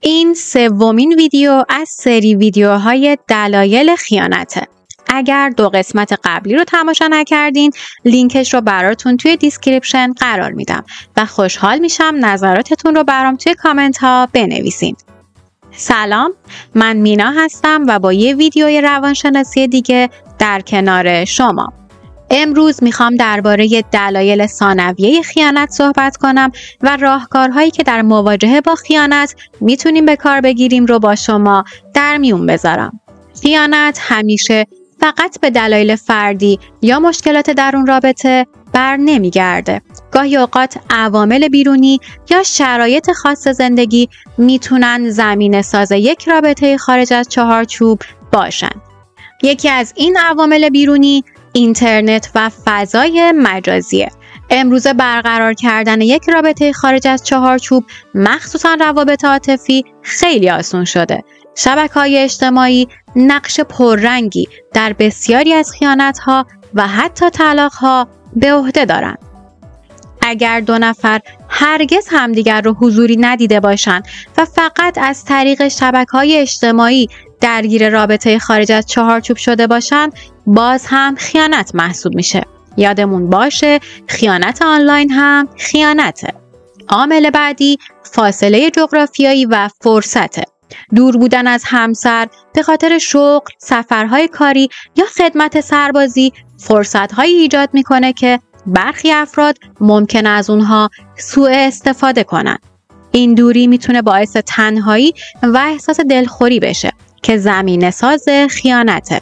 این سومین ویدیو از سری ویدیوهای دلایل خیانته. اگر 2 قسمت قبلی رو تماشا نکردین، لینکش رو براتون توی دیسکریپشن قرار میدم و خوشحال میشم نظراتتون رو برام توی کامنت ها بنویسین. سلام، من مینا هستم و با یه ویدیوی روانشناسی دیگه در کنار شما. امروز میخوام درباره دلایل ثانویه خیانت صحبت کنم و راهکارهایی که در مواجهه با خیانت میتونیم به کار بگیریم رو با شما در میون بذارم. خیانت همیشه فقط به دلایل فردی یا مشکلات درون رابطه بر نمیگرده. گاهی اوقات عوامل بیرونی یا شرایط خاص زندگی میتونن زمینه ساز یک رابطه خارج از چهارچوب باشن. یکی از این عوامل بیرونی اینترنت و فضای مجازیه. امروزه برقرار کردن یک رابطه خارج از چهارچوب، مخصوصا روابط عاطفی، خیلی آسون شده. شبکه‌های اجتماعی نقش پررنگی در بسیاری از خیانت‌ها و حتی طلاق‌ها به عهده دارند. اگر 2 نفر هرگز همدیگر رو حضوری ندیده باشند و فقط از طریق شبکه‌های اجتماعی درگیر رابطه خارج از چهارچوب شده باشند، باز هم خیانت محسوب میشه. یادمون باشه خیانت آنلاین هم خیانته. عامل بعدی فاصله جغرافیایی و فرصته. دور بودن از همسر به خاطر شغل، سفرهای کاری یا خدمت سربازی فرصت‌هایی ایجاد میکنه که برخی افراد ممکن از اونها سوء استفاده کنن. این دوری میتونه باعث تنهایی و احساس دلخوری بشه که زمینه ساز خیانته.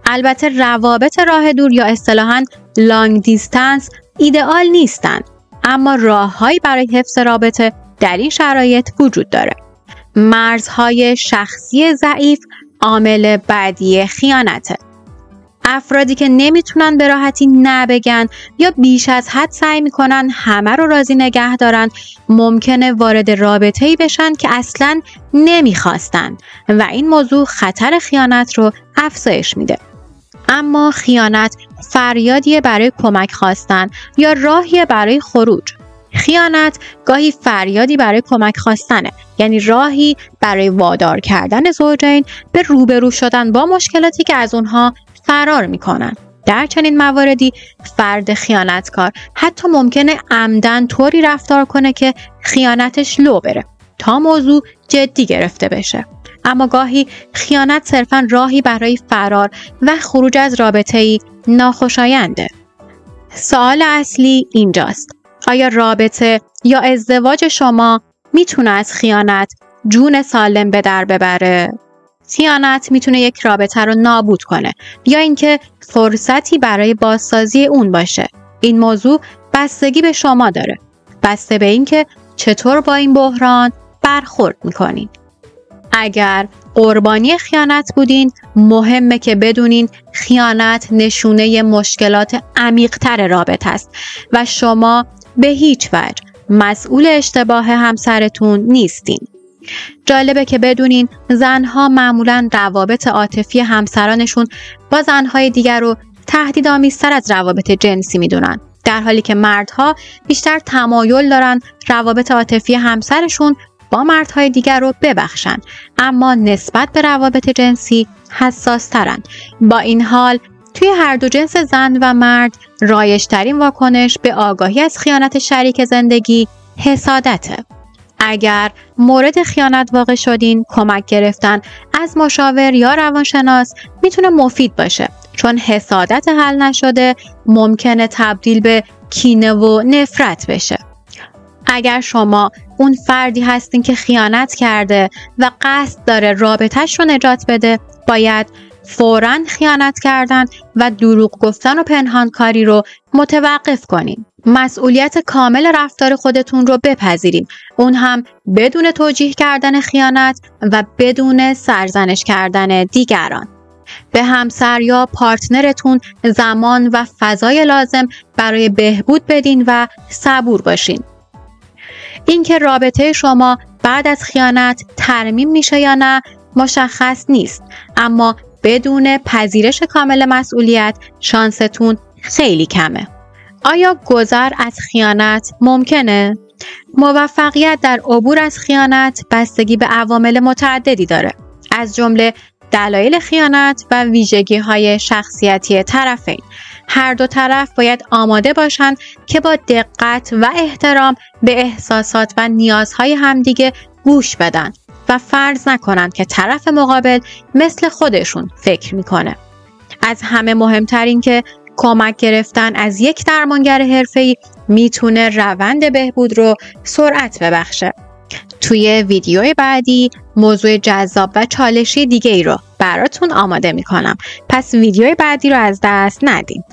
البته روابط راه دور یا اصطلاحاً لانگ دیستنس ایدئال نیستن، اما راههایی برای حفظ رابطه در این شرایط وجود داره. مرزهای شخصی ضعیف عامل بعدی خیانته. افرادی که نمیتونن به راحتی نه بگن یا بیش از حد سعی میکنن همه رو راضی نگه دارن، ممکنه وارد رابطه‌ای بشن که اصلاً نمیخواستن و این موضوع خطر خیانت رو افزایش میده. اما خیانت فریادیه برای کمک خواستن یا راهیه برای خروج. خیانت گاهی فریادی برای کمک خواستنه، یعنی راهی برای وادار کردن زوجین به روبرو شدن با مشکلاتی که از اونها فرار میکنن. در چنین مواردی فرد خیانتکار حتی ممکنه عمدن طوری رفتار کنه که خیانتش لو بره تا موضوع جدی گرفته بشه. اما گاهی خیانت صرفاً راهی برای فرار و خروج از رابطه‌ای ناخوشاینده. سوال اصلی اینجاست: آیا رابطه یا ازدواج شما میتونه از خیانت جون سالم به در ببره؟ خیانت میتونه یک رابطه رو نابود کنه یا اینکه فرصتی برای بازسازی اون باشه. این موضوع بستگی به شما داره، بسته به اینکه چطور با این بحران برخورد میکنین. اگر قربانی خیانت بودین، مهمه که بدونین خیانت نشونه مشکلات عمیق‌تر رابطه است و شما به هیچ وجه مسئول اشتباه همسرتون نیستین. جالبه که بدونین زنها معمولاً روابط عاطفی همسرانشون با زنهای دیگر رو تهدیدآمیزتر از روابط جنسی میدونن، در حالی که مردها بیشتر تمایل دارن روابط عاطفی همسرشون با مردهای دیگر رو ببخشن، اما نسبت به روابط جنسی حساس ترن. با این حال توی هر دو جنس زن و مرد رایج‌ترین واکنش به آگاهی از خیانت شریک زندگی حسادته. اگر مورد خیانت واقع شدین، کمک گرفتن از مشاور یا روانشناس میتونه مفید باشه، چون حسادت حل نشده ممکنه تبدیل به کینه و نفرت بشه. اگر شما اون فردی هستین که خیانت کرده و قصد داره رابطه‌اش رو نجات بده، باید فوراً خیانت کردن و دروغ گفتن و پنهانکاری رو متوقف کنین. مسئولیت کامل رفتار خودتون رو بپذیرین، اون هم بدون توجیه کردن خیانت و بدون سرزنش کردن دیگران. به همسر یا پارتنرتون زمان و فضای لازم برای بهبود بدین و صبور باشین. اینکه رابطه شما بعد از خیانت ترمیم میشه یا نه مشخص نیست، اما بدون پذیرش کامل مسئولیت شانستون خیلی کمه. آیا گذر از خیانت ممکنه؟ موفقیت در عبور از خیانت بستگی به عوامل متعددی داره، از جمله دلایل خیانت و ویژگی‌های شخصیتی طرفین. هر دو طرف باید آماده باشند که با دقت و احترام به احساسات و نیازهای همدیگه گوش بدن و فرض نکنند که طرف مقابل مثل خودشون فکر میکنه. از همه مهمتر این که کمک گرفتن از یک درمانگر حرفه‌ای میتونه روند بهبود رو سرعت ببخشه. توی ویدیوی بعدی موضوع جذاب و چالشی دیگه ای رو براتون آماده میکنم. پس ویدیوی بعدی رو از دست ندین.